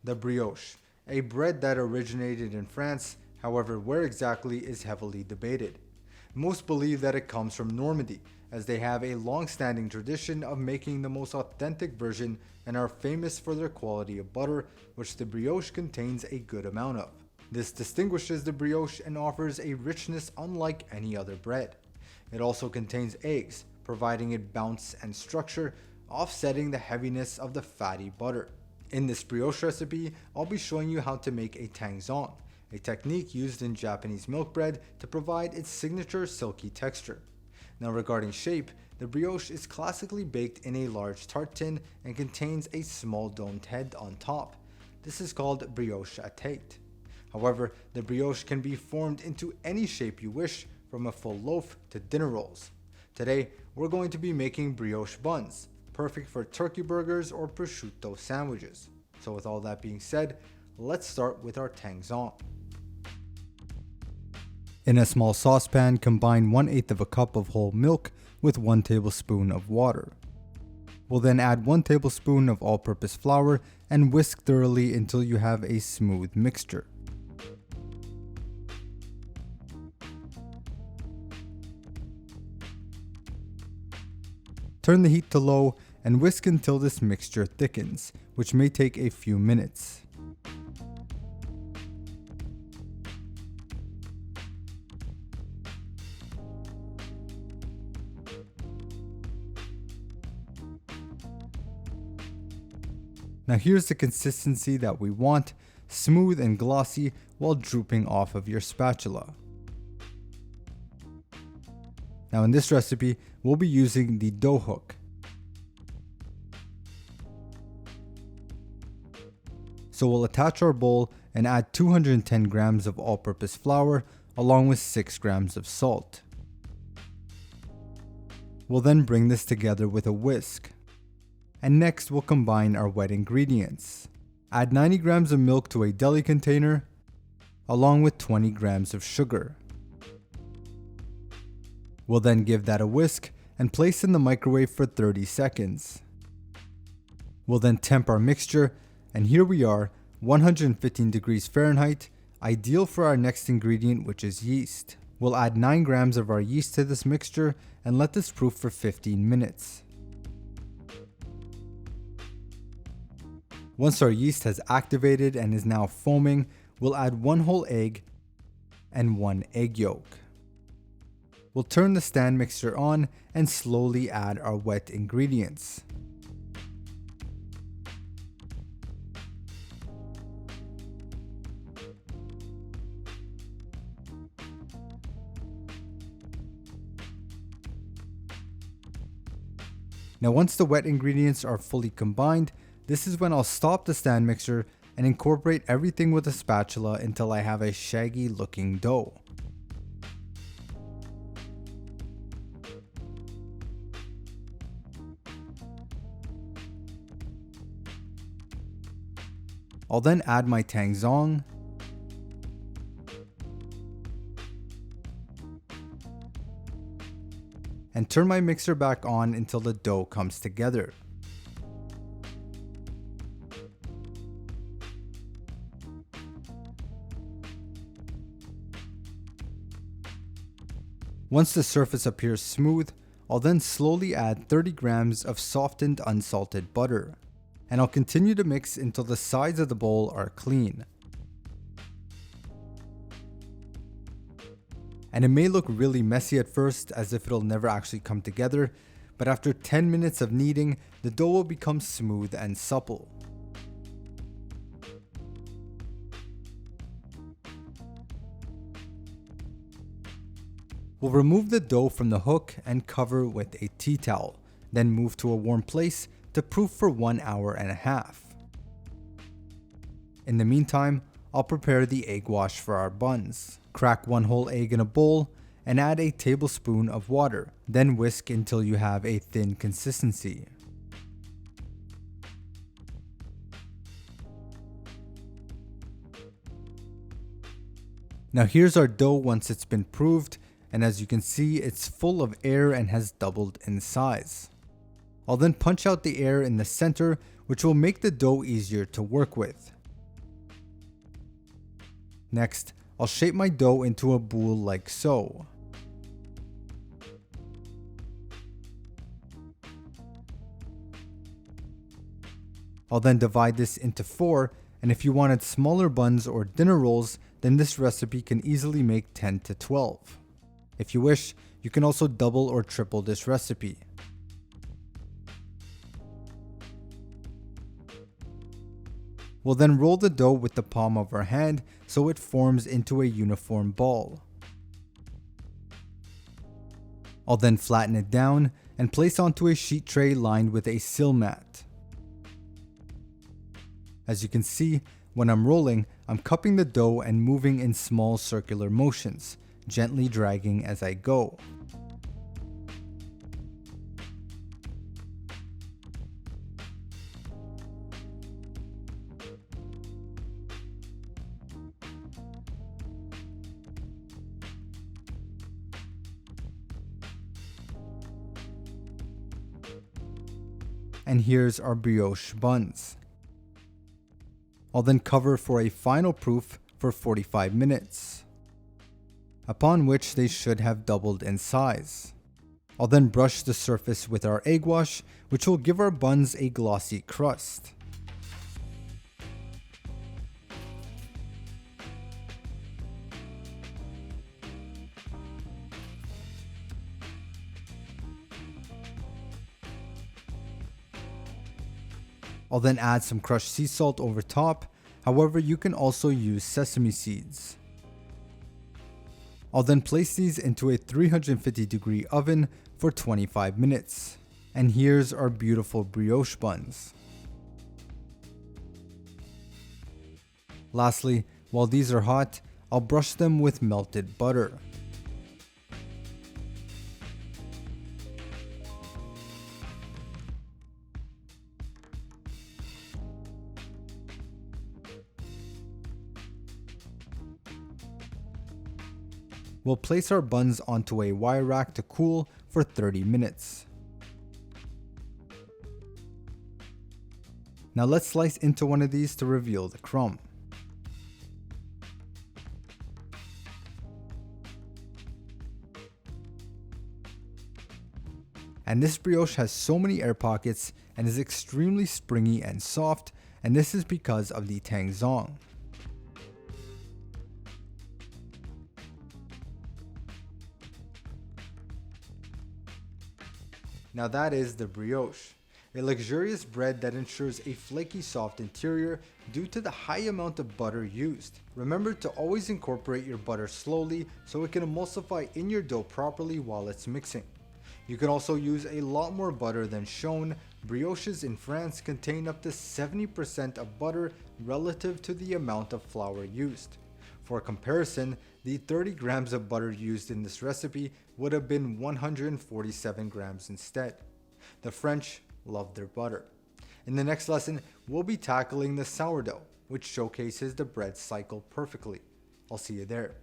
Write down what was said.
The brioche, a bread that originated in France, however, where exactly is heavily debated. Most believe that it comes from Normandy, as they have a long standing tradition of making the most authentic version and are famous for their quality of butter, which the brioche contains a good amount of. This distinguishes the brioche and offers a richness unlike any other bread. It also contains eggs, providing it bounce and structure, offsetting the heaviness of the fatty butter. In this brioche recipe, I'll be showing you how to make a Tangzhong, a technique used in Japanese milk bread to provide its signature silky texture. Now regarding shape, the brioche is classically baked in a large tart tin and contains a small domed head on top. This is called brioche à tête. However, the brioche can be formed into any shape you wish, from a full loaf to dinner rolls. Today, we're going to be making brioche buns, perfect for turkey burgers or prosciutto sandwiches. So with all that being said, let's start with our Tangzhong. In a small saucepan, combine 1/8 of a cup of whole milk with 1 tablespoon of water. We'll then add 1 tablespoon of all-purpose flour and whisk thoroughly until you have a smooth mixture. Turn the heat to low and whisk until this mixture thickens, which may take a few minutes. Now here's the consistency that we want, smooth and glossy while drooping off of your spatula. Now in this recipe, we'll be using the dough hook. So we'll attach our bowl and add 210 grams of all-purpose flour along with 6 grams of salt. We'll then bring this together with a whisk. And next we'll combine our wet ingredients. Add 90 grams of milk to a deli container along with 20 grams of sugar. We'll then give that a whisk and place in the microwave for 30 seconds. We'll then temp our mixture, and here we are, 115 degrees Fahrenheit, ideal for our next ingredient, which is yeast. We'll add 9 grams of our yeast to this mixture and let this proof for 15 minutes. Once our yeast has activated and is now foaming, we'll add 1 whole egg and 1 egg yolk. We'll turn the stand mixer on and slowly add our wet ingredients. Now once the wet ingredients are fully combined, this is when I'll stop the stand mixer and incorporate everything with a spatula until I have a shaggy looking dough. I'll then add my Tangzhong, and turn my mixer back on until the dough comes together. Once the surface appears smooth, I'll then slowly add 30 grams of softened unsalted butter, and I'll continue to mix until the sides of the bowl are clean. And it may look really messy at first, as if it'll never actually come together, but after 10 minutes of kneading, the dough will become smooth and supple. We'll remove the dough from the hook and cover with a tea towel, then move to a warm place to proof for 1 hour and a half. In the meantime, I'll prepare the egg wash for our buns. Crack 1 whole egg in a bowl and add a tablespoon of water, then whisk until you have a thin consistency. Now here's our dough once it's been proved, and as you can see, it's full of air and has doubled in size. I'll then punch out the air in the center, which will make the dough easier to work with. Next, I'll shape my dough into a boule like so. I'll then divide this into 4, and if you wanted smaller buns or dinner rolls, then this recipe can easily make 10 to 12. If you wish, you can also double or triple this recipe. We'll then roll the dough with the palm of our hand so it forms into a uniform ball. I'll then flatten it down and place onto a sheet tray lined with a sill mat. As you can see, when I'm rolling, I'm cupping the dough and moving in small circular motions, gently dragging as I go. And here's our brioche buns. I'll then cover for a final proof for 45 minutes, upon which they should have doubled in size. I'll then brush the surface with our egg wash, which will give our buns a glossy crust. I'll then add some crushed sea salt over top, however you can also use sesame seeds. I'll then place these into a 350-degree oven for 25 minutes. And here's our beautiful brioche buns. Lastly, while these are hot, I'll brush them with melted butter. We'll place our buns onto a wire rack to cool for 30 minutes. Now let's slice into one of these to reveal the crumb. And this brioche has so many air pockets and is extremely springy and soft, and this is because of the Tangzhong. Now that is the brioche, a luxurious bread that ensures a flaky soft interior due to the high amount of butter used. Remember to always incorporate your butter slowly so it can emulsify in your dough properly while it's mixing. You can also use a lot more butter than shown. Brioches in France contain up to 70% of butter relative to the amount of flour used. For comparison, the 30 grams of butter used in this recipe would have been 147 grams instead. The French love their butter. In the next lesson, we'll be tackling the sourdough, which showcases the bread cycle perfectly. I'll see you there.